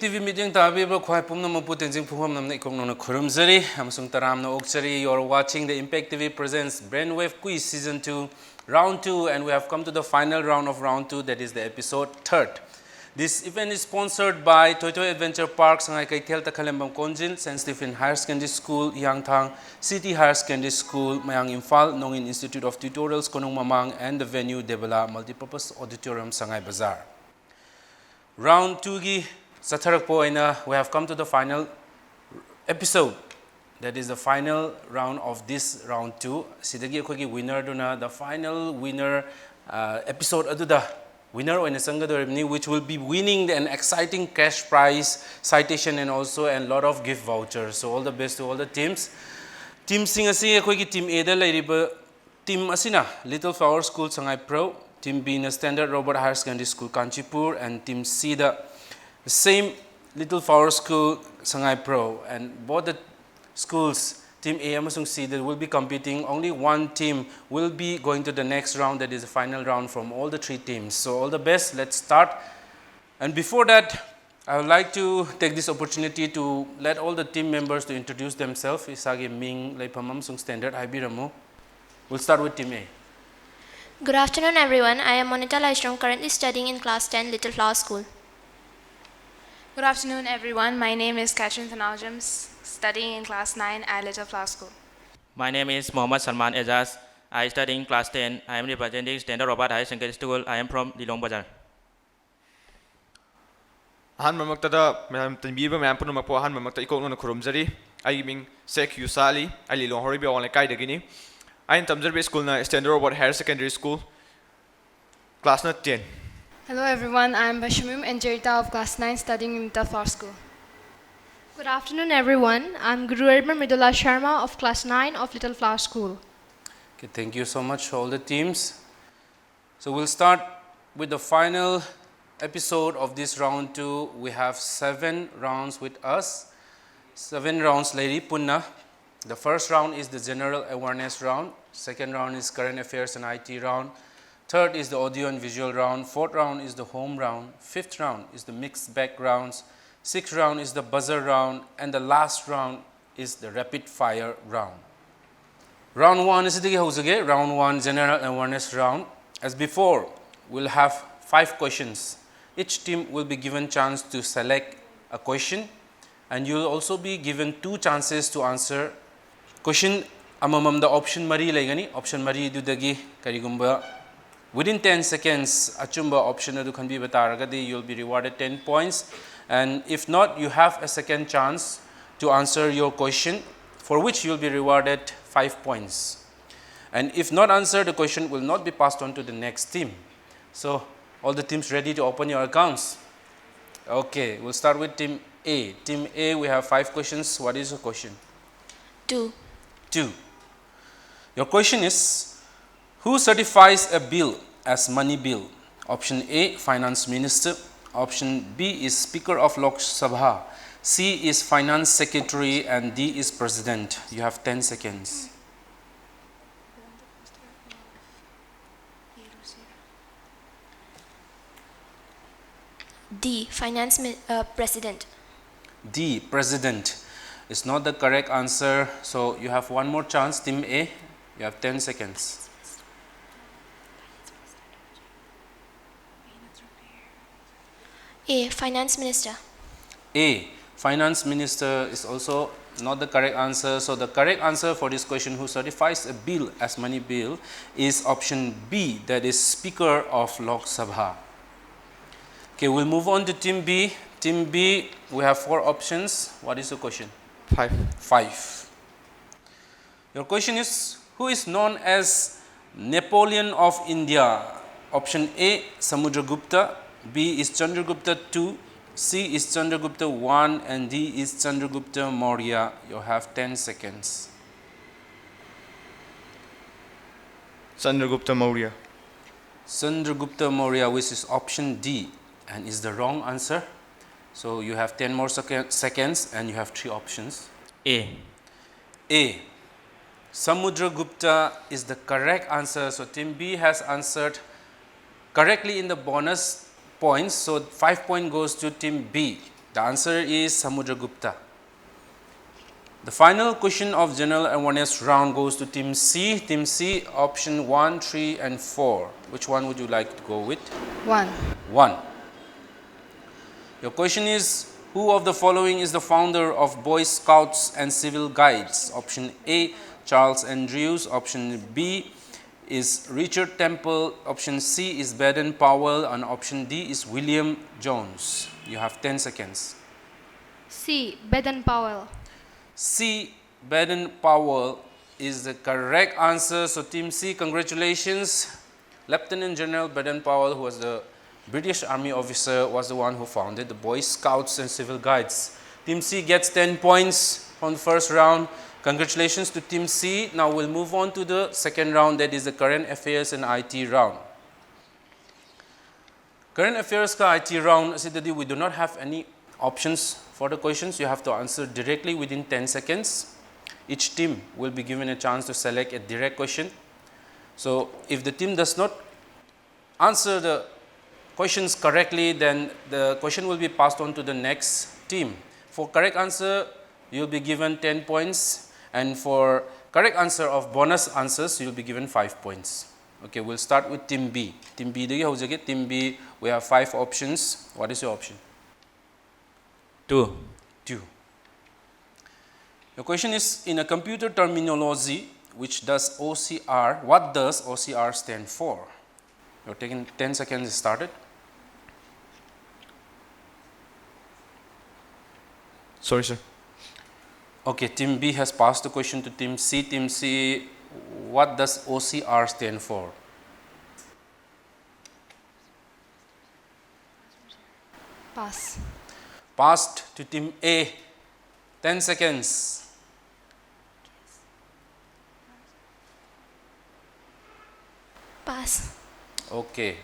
TV meeting tabiba khwai pumna mapu tenjing phumam namna ikong nona khurumzari amsung taram na okchari. You are watching the Impact TV presents Brainwave Quiz Season 2 Round 2, and we have come to the final round of Round 2, that is the episode 3rd. This event is sponsored by Toy Toy Adventure Park, Sangai Kaikel Takalembam Konjin, St. Stephen Higher Secondary School, Yangthang City Higher Secondary School, Mayang Imphal, Nongin Institute of Tutorials, Konong Mamang, and the venue Debala Multipurpose Auditorium, Sangai Bazaar. Round 2 gi Satharak Poina, we have come to the final episode. That is the final round of this round 2. Sidagi akogi winner duna, the final winner episode aduda winner oina sangadoribni, which will be winning an exciting cash prize, citation, and also a lot of gift vouchers. So all the best to all the teams. Team Singasi akogi team A da lairiba team asina Little Flower School Sangai Pro, team B na Standard Robert Higher Secondary School Kanchipur, and team C da same Little Flower School Sangai Pro. And both the schools, team A and C, that will be competing. Only one team will be going to the next round, that is the final round from all the 3 teams. So all the best, let's start. And before that, I would like to take this opportunity to let all the team members to introduce themselves. Isagi Ming Laipamam Sung Standard Ibiramu. We'll start with team A. Good afternoon, everyone. I am Monita Laishram, currently studying in class 10, Little Flower School. Good afternoon, everyone. My name is Katrin Thanaljem, studying in class 9 at Little Flower School. My name is Mohammad Salman Ejaz. I study in class 10. I am representing Standard Robert Higher Secondary School. I am from Lilong Bazar. Ahan mamaktada tanbiba mayam puno makpo ahan mamakta ikong no khurumjari ai ming Sek Yusali ai Lilong horibi online kai dagini ai tamjarbe school na Standard Robert Higher Secondary School class 10. Hello, everyone. I am Bashamim Enjerita of class 9, studying in Little Flower School. Good afternoon, everyone. I'm Guru Edmund Midula Sharma of class 9 of Little Flower School. Okay, thank you so much, all the teams. So we'll start with the final episode of this round 2. We have 7 rounds with us. 7 rounds, Lady Punna. The first round is the general awareness round. Second round is current affairs and IT round. Third is the audio and visual round. Fourth round is the home round. Fifth round is the mixed bag rounds. Sixth round is the buzzer round. And the last round is the rapid fire round. Round 1 is the round 1 general awareness round. As before, we'll have 5 questions. Each team will be given chance to select a question, and you'll also be given 2 chances to answer. Question amamam the option mari laigani. Option mari dudagi karigumba. Within 10 seconds, achumba option adu kan bi bataragadi, you'll be rewarded 10 points. And if not, you have a second chance to answer your question, for which you'll be rewarded 5 points. And if not answered, the question will not be passed on to the next team. So, all the teams ready to open your accounts? Okay, we'll start with team A. Team A, we have 5 questions. What is your question? 2. 2. Your question is, who certifies a bill as money bill? Option A, Finance Minister. Option B is Speaker of Lok Sabha. C is Finance Secretary, and D is President. You have 10 seconds. D. President. D, President, is not the correct answer. So you have one more chance, Team A. You have 10 seconds. A. Finance Minister. A, Finance Minister, is also not the correct answer. So the correct answer for this question, who certifies a bill as money bill, is option B, that is Speaker of Lok Sabha. Okay, we'll move on to Team B. Team B, we have 4 options. What is your question? 5. 5. Your question is, who is known as Napoleon of India? Option A, Samudragupta. B is Chandragupta II. C is Chandragupta I, and D is Chandragupta Maurya. You have 10 seconds. Chandragupta Maurya. Chandragupta Maurya, which is option D, and is the wrong answer. So you have 10 more seconds, and you have 3 options. A. A, Samudragupta is the correct answer. So team B has answered correctly in the bonus points. So 5 points goes to team B. The answer is Samudragupta. The final question of general awareness round goes to Team C. Team C, option 1, 3 and 4. Which one would you like to go with? 1. 1. Your question is, who of the following is the founder of Boy Scouts and Civil Guides? Option A, Charles Andrews. Option B is Richard Temple. Option C is Baden-Powell. And option D is William Jones. You have 10 seconds. C. Baden-Powell. C. Baden-Powell is the correct answer. So Team C, congratulations. Lieutenant General Baden-Powell, who was the British Army officer, was the one who founded the Boy Scouts and Civil Guides. Team C gets 10 points from the first round. Congratulations to Team C. Now we'll move on to the second round, that is the Current Affairs and IT round. Current Affairs ka IT round, we do not have any options for the questions. You have to answer directly within 10 seconds. Each team will be given a chance to select a direct question. So if the team does not answer the questions correctly, then the question will be passed on to the next team. For correct answer, you will be given 10 points, and for correct answer of bonus answers, you will be given 5 points. Okay, we'll start with Team B. Team B, Team B, we have 5 options. What is your option? 2. 2. Your question is, in a computer terminology, which does OCR, what does OCR stand for? You're taking 10 seconds started. Sorry, sir. Okay, Team B has passed the question to Team C. Team C, what does OCR stand for? Pass. Passed to Team A. 10 seconds. Pass. Okay.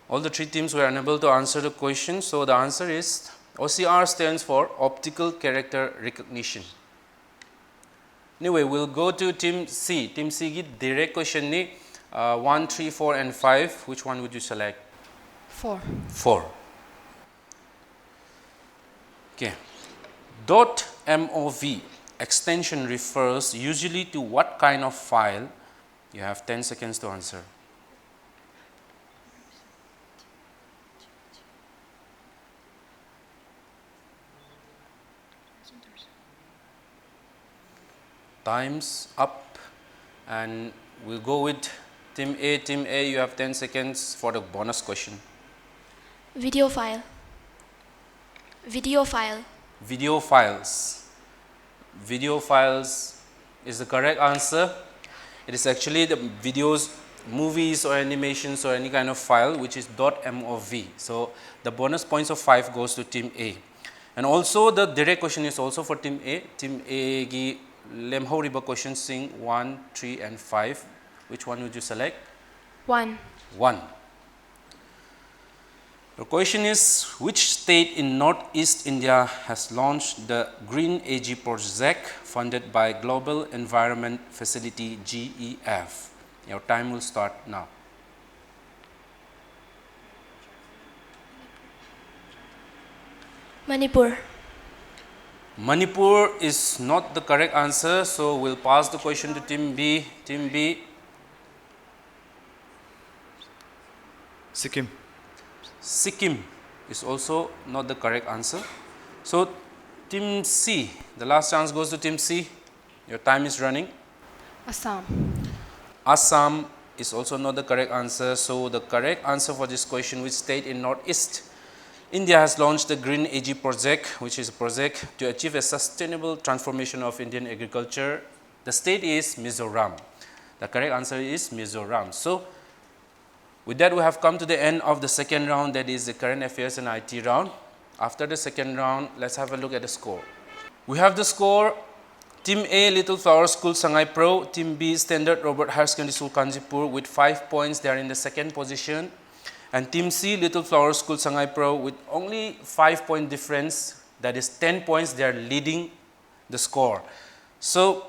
All the 3 teams were unable to answer the question, so the answer is OCR stands for Optical Character Recognition. Anyway, we'll go to Team C. Team C get direct question ni 1, 3, 4 and 5. Which one would you select? 4. 4. Okay. .mov extension refers usually to what kind of file? You have 10 seconds to answer. Time's up, and we'll go with Team A. Team A, you have 10 seconds for the bonus question. Video file. Video file. Video files. Video files is the correct answer. It is actually the videos, movies or animations or any kind of file which is .mov. So the bonus points of 5 goes to Team A. And also the direct question is also for Team A. Team A gi lemhoriba questions sing 1, 3 and 5. Which one would you select? 1. 1. The question is, which state in Northeast India has launched the Green AG project funded by Global Environment Facility GEF? Your time will start now. Manipur. Manipur is not the correct answer, so we'll pass the question to Team B. Team B. Sikkim. Sikkim is also not the correct answer. So Team C, the last chance goes to Team C. Your time is running. Assam. Assam is also not the correct answer. So the correct answer for this question, which state in Northeast India has launched the Green AG project, which is a project to achieve a sustainable transformation of Indian agriculture. The state is Mizoram. The correct answer is Mizoram. So with that, we have come to the end of the second round, that is the Current Affairs and IT round. After the second round, let's have a look at the score. We have the score: Team A, Little Flower School, Shanghai Pro; Team B, Standard Robert Higher Secondary School, Kanchipur, with 5 points. They are in the second position. And Team C, Little Flower School, Shanghai Pro, with only 5-point difference, that is 10 points, they are leading the score. So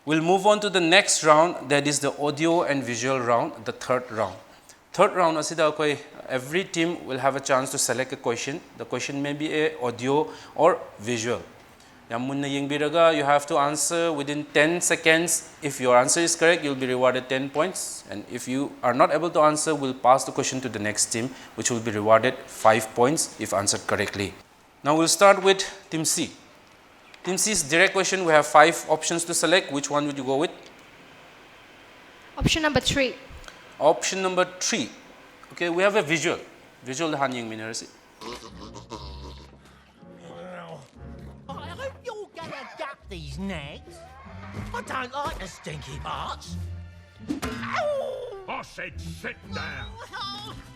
we'll move on to the next round, that is the audio and visual round, the third round. Third round asida akoi every team will have a chance to select a question. The question may be a audio or visual. Yamunna yingbiraga, you have to answer within 10 seconds. If your answer is correct, you'll be rewarded 10 points. And if you are not able to answer, we'll pass the question to the next team, which will be rewarded 5 points if answered correctly. Now we'll start with Team C. Team C's direct question, we have 5 options to select. Which one would you go with? Option number 3. Option number 3. Okay, we have a visual. Visual the hanyang minerasi. I hope you're gonna gut these nags. I don't like the stinky parts. I said sit down.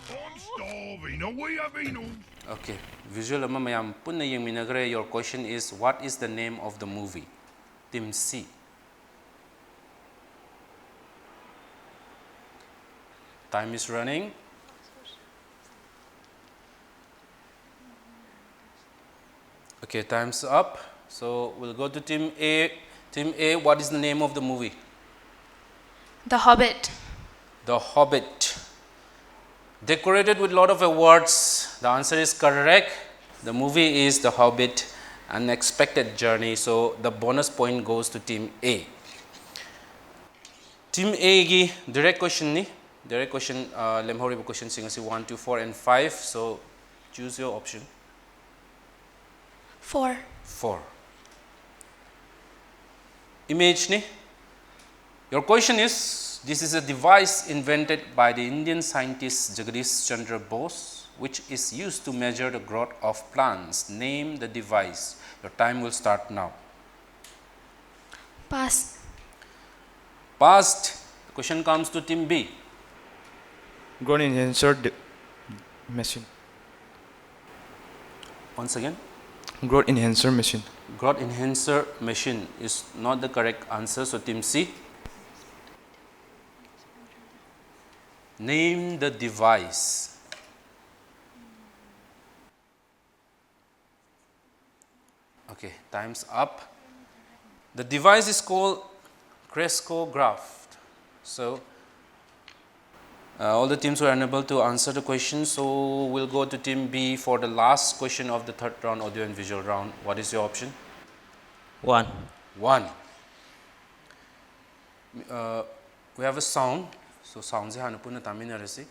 I'm starving. Are we having all? Okay, visual ama mayam punna yung minagre. Your question is, what is the name of the movie? Team C. Time is running. Okay, time's up. So we'll go to Team A. Team A, what is the name of the movie? The Hobbit. The Hobbit. Decorated with a lot of awards. The answer is correct. The movie is The Hobbit, Unexpected Journey. So the bonus point goes to Team A. Team A gi direct question ni. Direct question, lemhori question singasi 1, 2, 4 and 5. So choose your option. 4. 4. Image ni. Your question is, this is a device invented by the Indian scientist Jagadish Chandra Bose, which is used to measure the growth of plants. Name the device. Your time will start now. Pass. Passed. The question comes to Team B. Growth enhancer machine. Once again. Growth enhancer machine. Growth enhancer machine is not the correct answer. So Team C. Name the device. Okay, time's up. The device is called crescograph. So all the teams were unable to answer the question, so we'll go to Team B for the last question of the third round, audio and visual round. What is your option? 1. 1. We have a sound. So sound se hanu puna tamina rasi.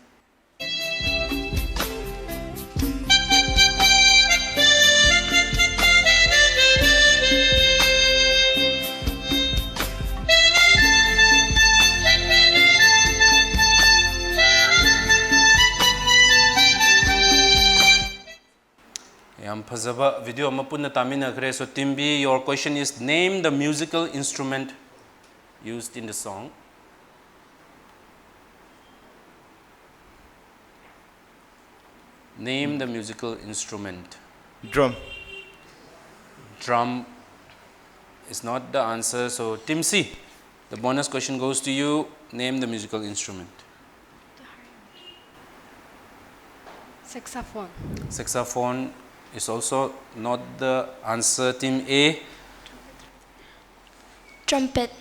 Yam phazaba video ama puna tamina kare. So Team B, your question is, name the musical instrument used in the song. Name the musical instrument. Drum. Drum is not the answer. So Team C, the bonus question goes to you. Name the musical instrument. Saxophone. Saxophone is also not the answer. Team A. Trumpet.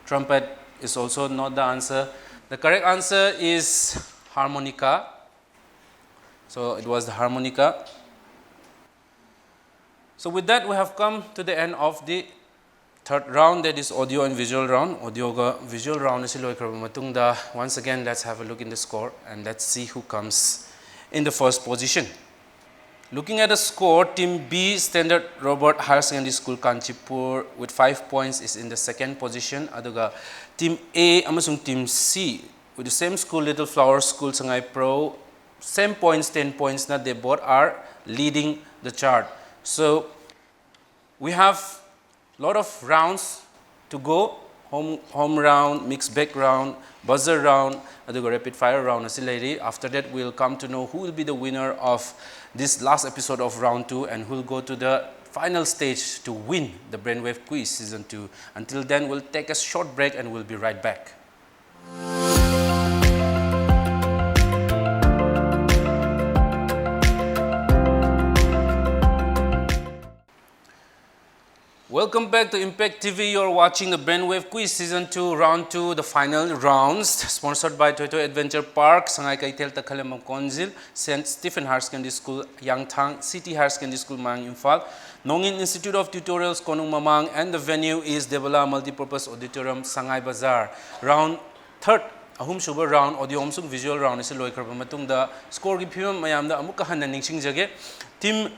Trumpet is also not the answer. The correct answer is harmonica. So it was the harmonica. So with that, we have come to the end of the third round, that is audio and visual round. Audio ga visual round is matungda. Once again, let's have a look in the score and let's see who comes in the first position. Looking at the score, Team B, Standard Robert Higher Secondary School, Kanchipur, with 5 points is in the second position. Aduga Team A amasung Team C with the same school, Little Flower School, Sangay Pro, same points, 10 points. Now they both are leading the chart. So we have a lot of rounds to go. Home round, mixed bag round, buzzer round, aduga rapid fire round. After that, we'll come to know who will be the winner of this last episode of round 2 and who will go to the final stage to win the Brainwave Quiz Season 2. Until then, we'll take a short break and we'll be right back. Welcome back to Impact TV. You're watching the Brainwave Quiz Season 2, Round 2, the final rounds. Sponsored by Toy Toy Adventure Park, Sangai Kaitel Takhalam Konzil, St. Stephen Higher Secondary School, Yangthang, City Higher Secondary School, Mang Imphal, Nongin Institute of Tutorials, Konung Mamang, and the venue is Debala Multipurpose Auditorium, Sangai Bazaar. Round 3rd, ahum suba round, audio amsung visual round is loy karba matung da score gi phimam mayam da amuk kahan ningsing jage. Team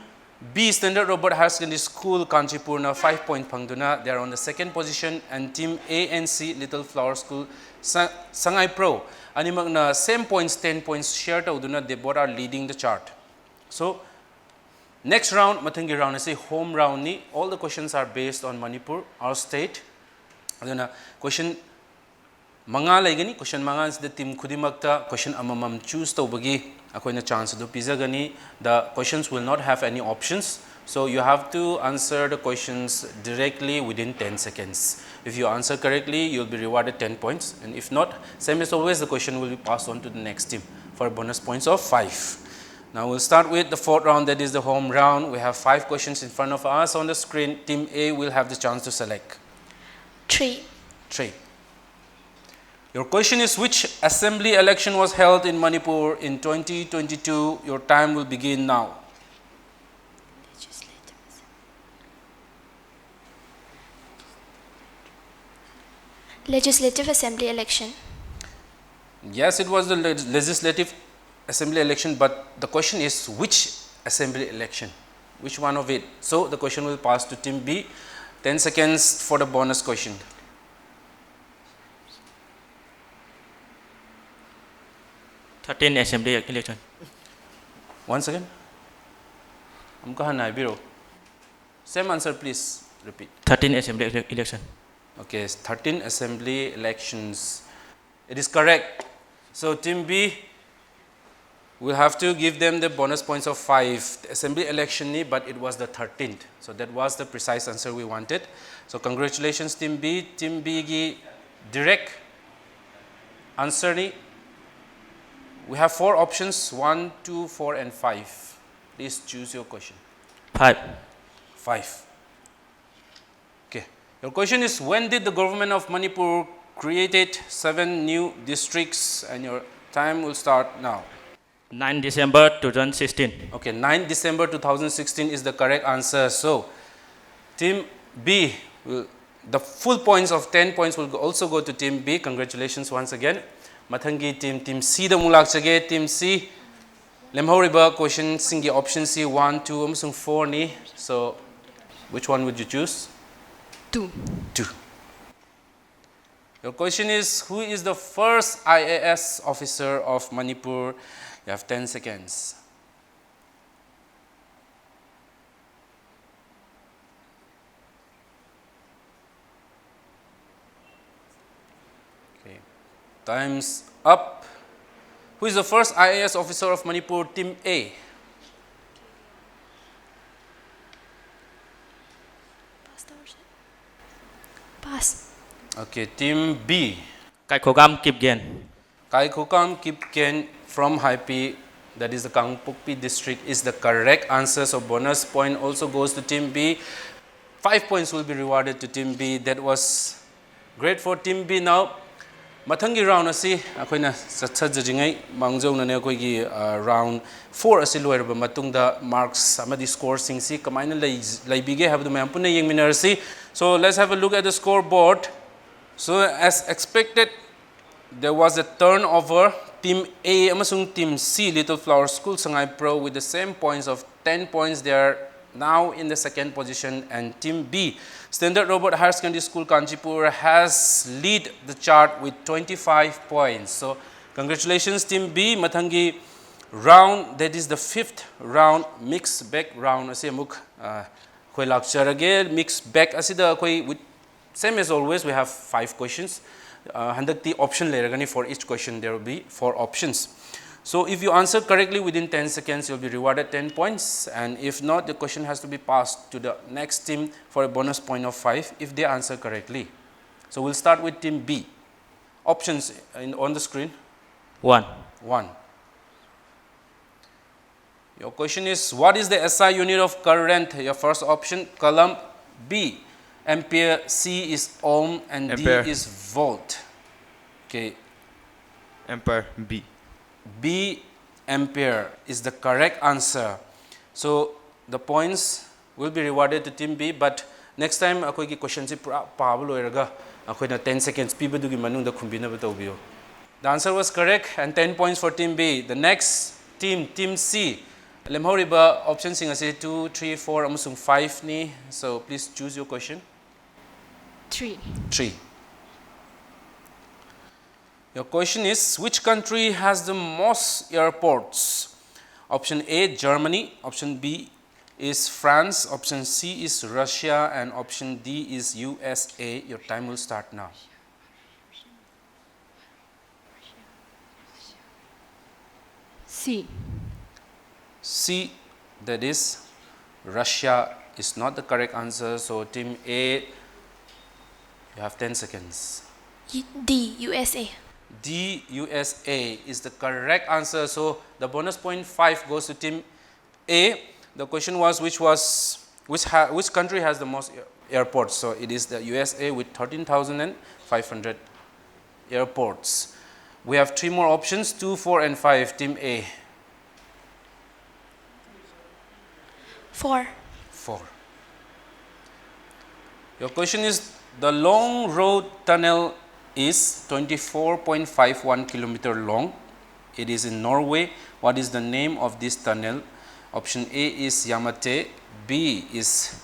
B Standard Robert Higher Secondary School Kanchipur na 5 point phangduna, they are on the second position, and team A and C Little Flower School Sangai Pro animak na same points 10 points share tawduna, they both are leading the chart. So next round mathangi round is a home round ni, all the questions are based on Manipur, our state. Aduna question manga laigani, question manga is the team khudimakta question amamam choose tawbagi akoina chance do pizagani. The questions will not have any options, so you have to answer the questions directly within 10 seconds. If you answer correctly, you'll be rewarded 10 points, and if not, same as always, the question will be passed on to the next team for bonus points of 5. Now we'll start with the 4th round, that is the home round. We have 5 questions in front of us on the screen. Team A will have the chance to select 3. 3. Your question is, which assembly election was held in Manipur in 2022? Your time will begin now. Legislative Assembly election. Yes, it was the legislative assembly election, but the question is, which assembly election? Which one of it? So the question will pass to team B. 10 seconds for the bonus question. Assembly election. Once again. Same answer, please repeat. 13 assembly election. Okay, 13 assembly elections. It is correct. So team B will have to give them the bonus points of 5. The assembly election ni, but it was the 13th. So that was the precise answer we wanted. So congratulations team B. Team B gi direct answer ni. We have 4 options, 1, 2, 4 and 5. Please choose your question. 5. 5. Okay. Your question is, when did the government of Manipur created 7 new districts? And your time will start now. 9 December 2016. Okay, 9 December 2016 is the correct answer. So, team B, the full points of 10 points will also go to team B. Congratulations once again. Mathangi team C the mulak chage, team C lemhoriba question singi option C 1, 2 amsung 4 ni. So which one would you choose? 2. 2. Your question is, who is the first IAS officer of Manipur? You have 10 seconds. Time's up. Who is the first IAS officer of Manipur? Team A. Pass. Okay, team B. Kai Khogam Kip Gen. Kai Khokam Kip Ken from Haipi, that is the Kangpokpi district, is the correct answer. So bonus point also goes to team B. 5 points will be rewarded to team B. That was great for team B. Now, mathangi round asi akoina satsajingai mangjong na akoi gi round 4 asi loirba matungda marks amadi score sing si kamaina laibige habdu mayam punna yengminarsi. So let's have a look at the scoreboard. So as expected, there was a turnover. Team A amasung team C Little Flower School Sangai Pro with the same points of 10 points. They are now in the second position, and team B Standard Robert Higher Secondary School Kanchipur has lead the chart with 25 points. So congratulations team B. Mathangi round, that is the 5th round, mixed bag round asi amuk koi lakcharage mixed bag asida koi with same as always we have 5 questions. Handakti option leragani, for each question there will be 4 options. So if you answer correctly within 10 seconds, you'll be rewarded 10 points. And if not, the question has to be passed to the next team for a bonus point of 5 if they answer correctly. So we'll start with team B. Options on the screen. 1. 1. Your question is, what is the SI unit of current? Your first option, column B. Ampere, C is ohm, and Ampere. D is volt. Okay, Ampere, B. B, ampere is the correct answer. So the points will be rewarded to team B, but next time akhoi ki question si pura paaba loiraga akhoi na 10 seconds pibadugi manungda khumbina bataubiyo. The answer was correct and 10 points for team B. The next team, team C. Lemhoriba option sing ase 2, 3, 4 amasung 5 ni. So please choose your question. 3. 3. Your question is, which country has the most airports? Option A, Germany. Option B is France. Option C is Russia. And option D is USA. Your time will start now. C. C, that is Russia, is not the correct answer. So team A, you have 10 seconds. D, USA. D, USA is the correct answer. So the bonus point 5 goes to team A. The question was which country has the most airports? So it is the USA with 13,500 airports. We have 3 more options, 2, 4 and 5. Team A. 4. 4. Your question is, the long road tunnel is 24.51 kilometer long. It is in Norway. What is the name of this tunnel? Option A is Yamate, B is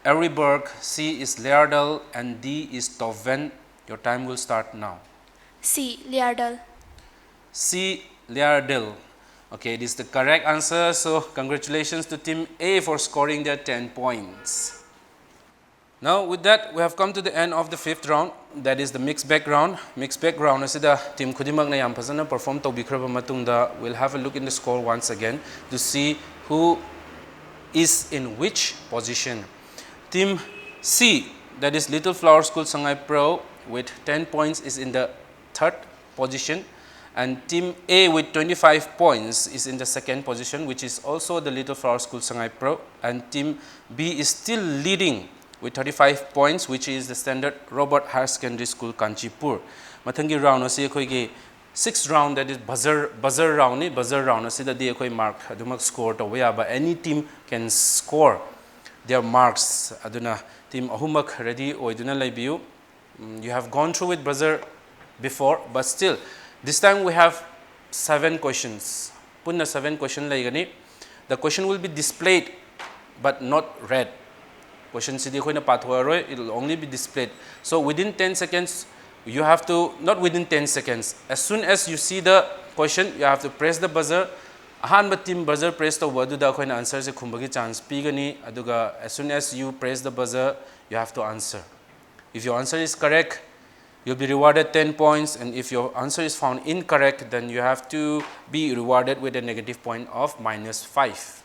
Eriberg, C is Leardal, and D is Toven. Your time will start now. C, Liardal. C, Leardal. Okay, it is the correct answer. So congratulations to team A for scoring their 10 points. Now with that, we have come to the end of the 5th round. That is the mixed bag round. Mixed bag round asida team khudimak na yam phasana perform tawbikraba matungda, we'll have a look in the score once again to see who is in which position. Team C, that is Little Flower School Sangai Pro, with 10 points is in the 3rd position, and team A with 25 points is in the 2nd position, which is also the Little Flower School Sangai Pro, and team B is still leading with 35 points, which is the Standard Robert Higher Secondary School Kanchipur. Mathangi round ase khoi gi 6th round, that is buzzer round ni, buzzer round ase da di khoi mark adumak score to ya, but any team can score their marks. Aduna team ahumak ready oiduna laibiu. You have gone through with buzzer before, but still this time we have 7 questions. Punna 7 question laigani. The question will be displayed but not read. Question CD it will only be displayed. So within 10 seconds, you have to, not within 10 seconds, as soon as you see the question, you have to press the buzzer. Ahanba team buzzer press the word da koina answer se khumbagi chance pigani, aduga as soon as you press the buzzer, you have to answer. If your answer is correct, you'll be rewarded 10 points, and if your answer is found incorrect, then you have to be rewarded with a negative point of -5.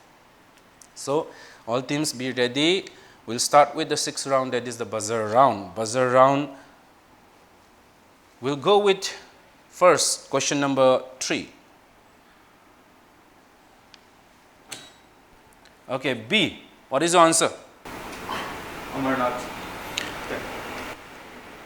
So all teams be ready. We'll start with the 6th round, that is the buzzer round. Buzzer round, we'll go with first question number 3. Okay, B, what is your answer? Amarnath.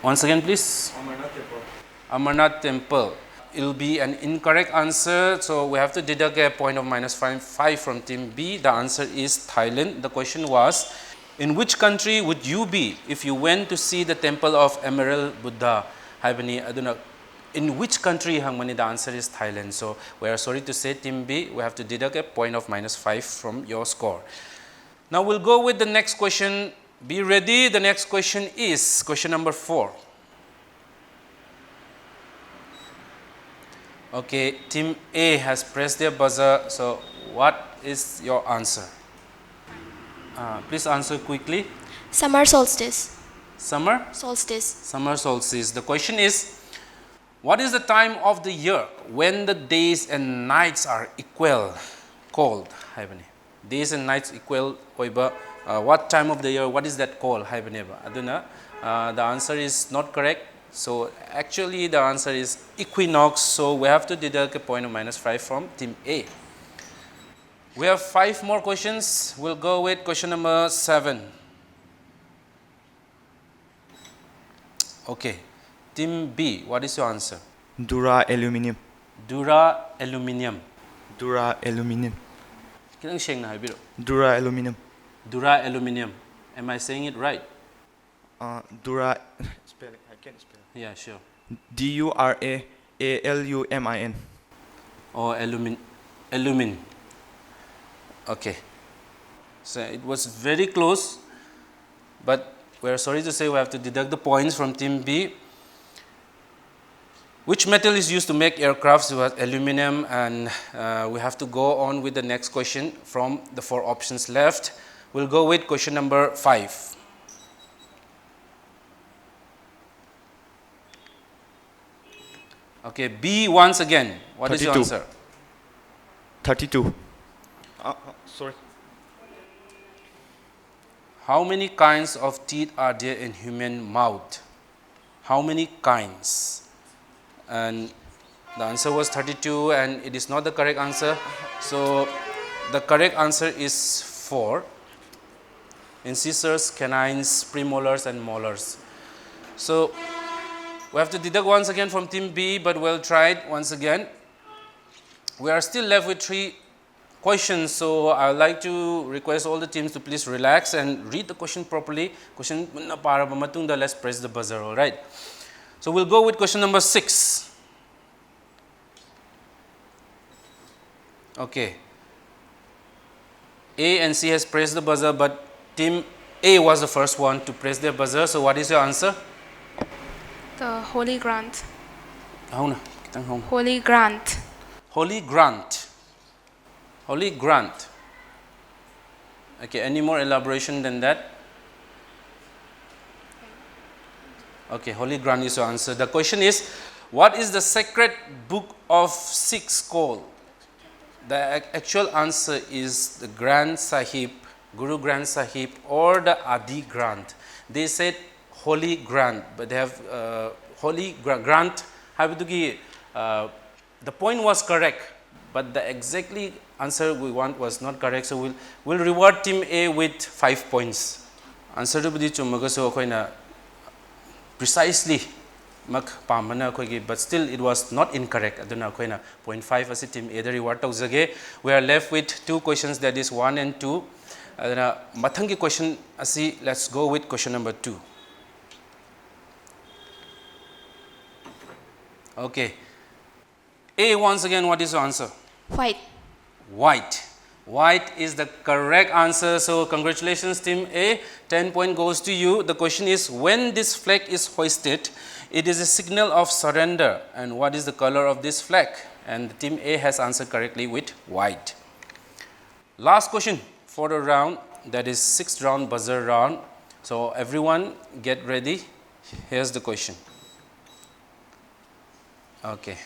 Once again, please. Amarnath Temple. Amarnath Temple. It will be an incorrect answer, so we have to deduct a point of -5 from team B. The answer is Thailand. The question was, in which country would you be if you went to see the temple of Emerald Buddha? In which country? The answer is Thailand. So we are sorry to say, team B, we have to deduct a point of -5 from your score. Now we'll go with the next question. Be ready. The next question is question number 4. Okay, team A has pressed their buzzer. So what is your answer? Please answer quickly. Summer solstice. Summer? Solstice. Summer solstice. The question is, what is the time of the year when the days and nights are equal? Called. Days and nights equal. What time of the year? What is that called? The answer is not correct. So actually the answer is equinox. So we have to deduct a point of -5 from team A. We have 5 more questions. We'll go with question number 7. Okay. Team B, what is your answer? Dura aluminum. Dura aluminium. Dura aluminum. Kitang siyang na haibiro. Dura aluminum. Dura aluminium. Am I saying it right? Dura. Spelling. I can't spell. Yeah, sure. Dura alumin. Or alumin. Okay. So it was very close, but we're sorry to say we have to deduct the points from Team B. Which metal is used to make aircrafts? It was aluminum, and we have to go on with the next question from the 4 options left. We'll go with question number 5. Okay, B once again. What is your 32. answer? 32. Sorry. How many kinds of teeth are there in human mouth? How many kinds? And the answer was 32, and it is not the correct answer. So the correct answer is 4. Incisors, canines, premolars, and molars. So we have to deduct once again from Team B, but we'll try it once again. We are still left with 3 questions, so I would like to request all the teams to please relax and read the question properly. Question na para ba matunda, let's press the buzzer, all right? So we'll go with question number 6. Okay. A and C has pressed the buzzer, but Team A was the first one to press their buzzer. So what is your answer? The Holy Grant. Holy Holy Grant. Holy Grant. Holy Grant. Okay, any more elaboration than that? Okay, Holy Grant is your answer. The question is, what is the sacred book of Sikhs called? The actual answer is the Granth Sahib, Guru Granth Sahib, or the Adi Granth. They said Holy Granth, but they have Holy Granth. The point was correct, but the exactly answer we want was not correct. So we'll reward Team A with 5 points. Answer to be chumagaso koina precisely mak pamana koigi, but still it was not incorrect. Aduna koina 0.5 as Team A the reward tauzage. We are left with 2 questions, that is 1 and 2. Aduna mathangi question asi, let's go with question number 2. Okay. A once again, what is your answer? White. White. White is the correct answer. So congratulations Team A. 10 point goes to you. The question is, when this flag is hoisted, it is a signal of surrender. And what is the color of this flag? And Team A has answered correctly with white. Last question for the round, that is 6th round, buzzer round. So everyone get ready. Here's the question. Okay.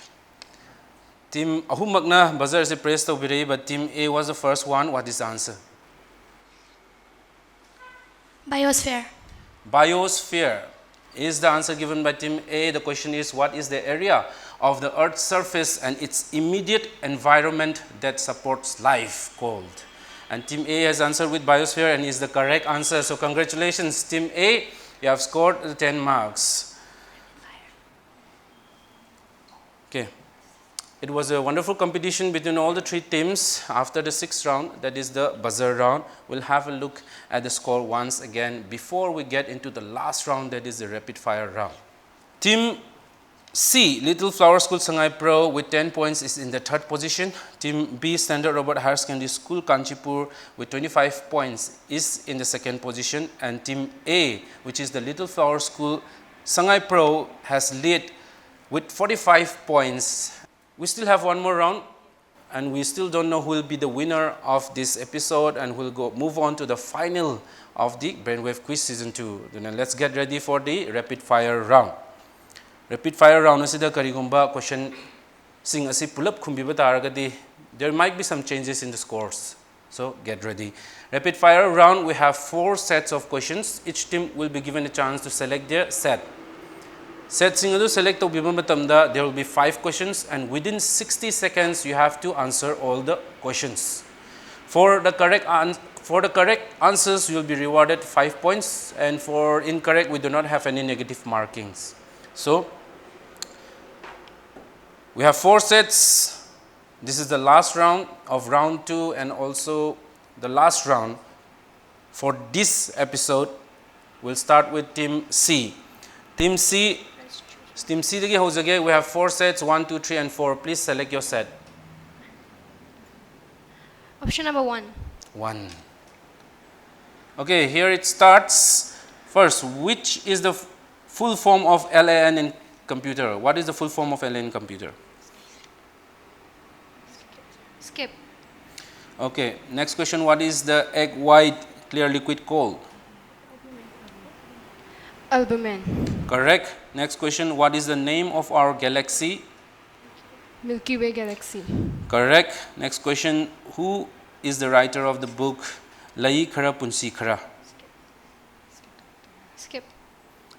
Team Ahumakna buzzer is pressed over, but Team A was the first one. What is the answer? Biosphere. Biosphere is the answer given by Team A. The question is, what is the area of the Earth's surface and its immediate environment that supports life called? And Team A has answered with biosphere and is the correct answer. So congratulations Team A, you have scored the 10 marks. Okay. It was a wonderful competition between all the 3 teams. After the 6th round, that is the buzzer round, we'll have a look at the score once again before we get into the last round, that is the rapid fire round. Team C, Little Flower School Sangai Pro with 10 points is in the 3rd position. Team B, Standard Robert Higher Secondary School Kanchipur with 25 points is in the 2nd position. And Team A, which is the Little Flower School Sangai Pro, has led with 45 points. We still have one more round, and we still don't know who will be the winner of this episode, and we'll move on to the final of the Brainwave Quiz Season 2. Then let's get ready for the rapid fire round. Rapid fire round asida karigumba question sing asi pulap khumbiba taragadi, there might be some changes in the scores. So get ready. Rapid fire round, we have 4 sets of questions. Each team will be given a chance to select their set. Set single select there will be 5 questions, and within 60 seconds you have to answer all the questions. For the For the correct answers, you will be rewarded 5 points, and for incorrect, we do not have any negative markings. So, we have 4 sets. This is the last round of round 2 and also the last round for this episode. We'll start with Team C. Team C, we have 4 sets, 1, 2, 3 and 4. Please select your set. Option number 1. 1. Okay, here it starts. First, which is the full form of LAN in computer? What is the full form of LAN in computer? Skip. Okay, next question. What is the egg white clear liquid called? Albumin. Correct. Next question. What is the name of our galaxy? Milky Way galaxy. Correct. Next question. Who is the writer of the book Lai Khara Punsi Khara? Skip.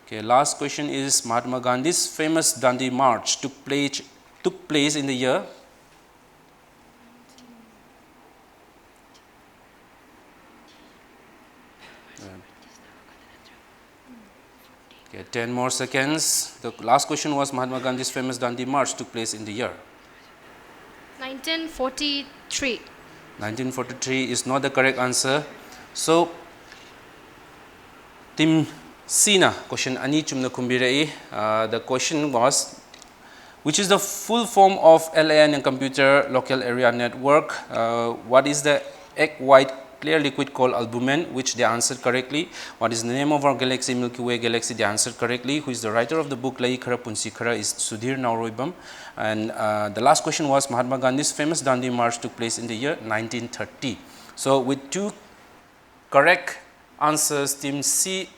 Okay, last question is Mahatma Gandhi's famous Dandi March took place in the year? Okay, 10 more seconds. The last question was Mahatma Gandhi's famous Dandi March took place in the year? 1943. 1943 is not the correct answer. So, Team Sina, question ani chumna kumbirai. The question was, which is the full form of LAN in computer local area network? What is the egg white clear liquid called albumin, which they answered correctly. What is the name of our galaxy? Milky Way galaxy, they answered correctly. Who is the writer of the book Lai Khara Punsi Khara is Sudhir Nauroibam. And the last question was Mahatma Gandhi's famous Dandi March took place in the year 1930. So with 2 correct answers, Team C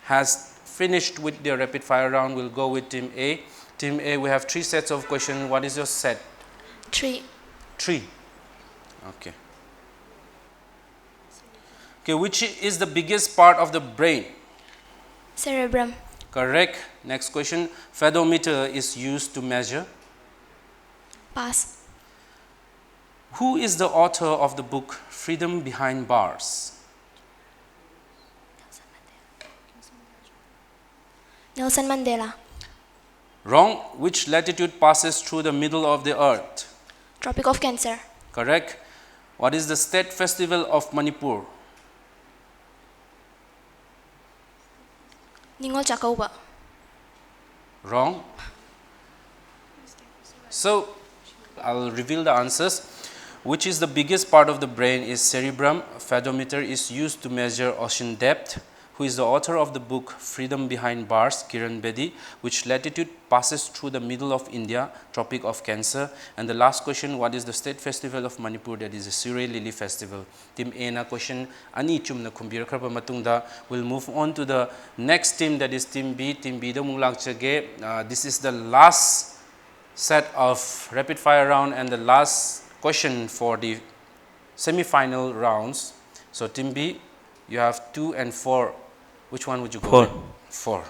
has finished with their rapid fire round. We'll go with Team A. Team A, we have 3 sets of questions. What is your set? 3. 3. Okay. Okay, which is the biggest part of the brain? Cerebrum. Correct. Next question. Pedometer is used to measure. Pass. Who is the author of the book Freedom Behind Bars? Nelson Mandela. Wrong. Which latitude passes through the middle of the earth? Tropic of Cancer. Correct. What is the state festival of Manipur? Ningol Chakauba. Wrong. So, I'll reveal the answers. Which is the biggest part of the brain is cerebrum. Pedometer is used to measure ocean depth. Who is the author of the book Freedom Behind Bars? Kiran Bedi. Which latitude passes through the middle of India? Tropic of Cancer. And the last question, what is the state festival of Manipur? That is the Surrey Lily Festival. Team A na question ani chumna khumbir khraba matungda. We'll move on to the next team, that is Team B. Team B da munglakchage. This is the last set of rapid fire round and the last question for the semi-final rounds. So Team B, you have 2 and 4. Which one would you go 4. with? 4.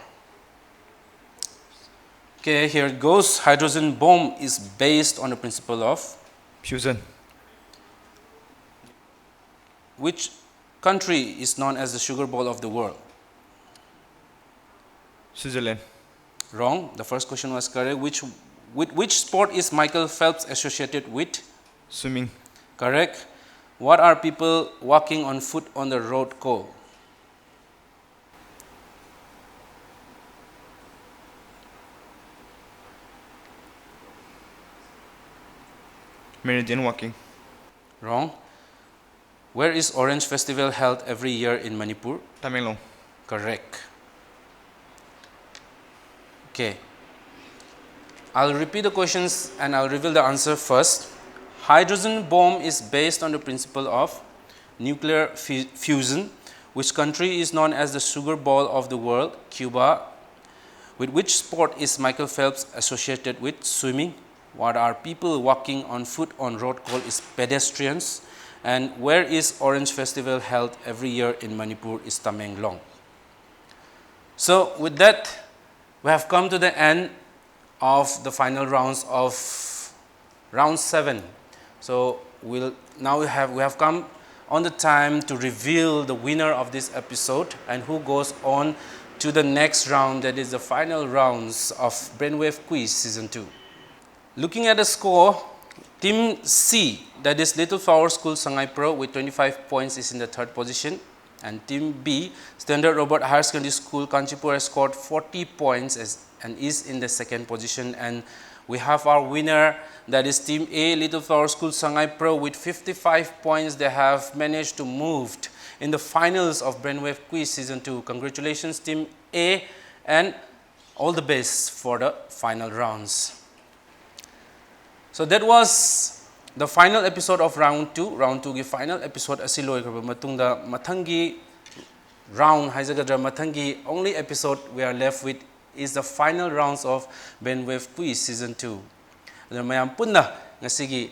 Okay, here it goes. Hydrogen bomb is based on the principle of Fusion. which country is known as the sugar bowl of the world? Switzerland. Wrong. The first question was correct. Which sport is Michael Phelps associated with? Swimming. Correct. What are people walking on foot on the road called? Meridian walking. Wrong. Where is Orange Festival held every year in Manipur? Tamenglong. Correct. Okay. I'll repeat the questions and I'll reveal the answer first. Hydrogen bomb is based on the principle of nuclear fusion. Which country is known as the sugar bowl of the world? Cuba. With which sport is Michael Phelps associated with? Swimming. What are people walking on foot on road called? Is pedestrians. And where is Orange Festival held every year in Manipur? Is Tamenglong. So with that, we have come to the end of the final rounds of round 7. So we have come on the time to reveal the winner of this episode and who goes on to the next round, that is the final rounds of Brainwave Quiz Season 2. Looking at the score, Team C, that is Little Flower School Sangai Pro with 25 points is in the third position. And Team B, Standard Robert Higher Secondary School Kanchipur has scored 40 points and is in the second position. And we have our winner, that is Team A, Little Flower School Sangai Pro with 55 points. They have managed to move in the finals of Brainwave Quiz Season 2. Congratulations Team A and all the best for the final rounds. So that was the final episode of round 2. Round 2 gi final episode asi loikraba matungda mathangi round haizagadra mathangi only episode we are left with is the final rounds of Brainwave Quiz Season 2. Aduna mayam punna ngasigi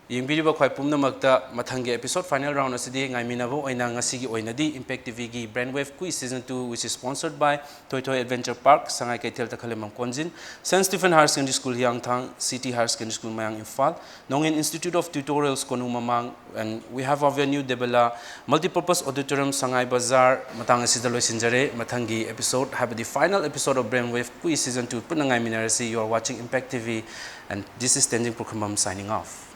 yingbiriba khwai pumnamakta mathangi episode final round asidi ngaiminaba oina ngasigi oinadi Impact TV gi Brainwave Quiz Season 2, which is sponsored by Toy Toy Adventure Park Sangai Kaithel Takhalemam Konjin, St. Stephen Higher Secondary School Hyangthang, City Higher Secondary School Mayang Imphal, Nongin Institute of Tutorials Konung Mamang, and we have our venue Debela Multipurpose Auditorium Sangai Bazaar matang asida loisinjare mathangi episode have the final episode of Brainwave Quiz Season 2 punangai minarasi. You are watching Impact TV and this is Tenzing Pukhamam signing off.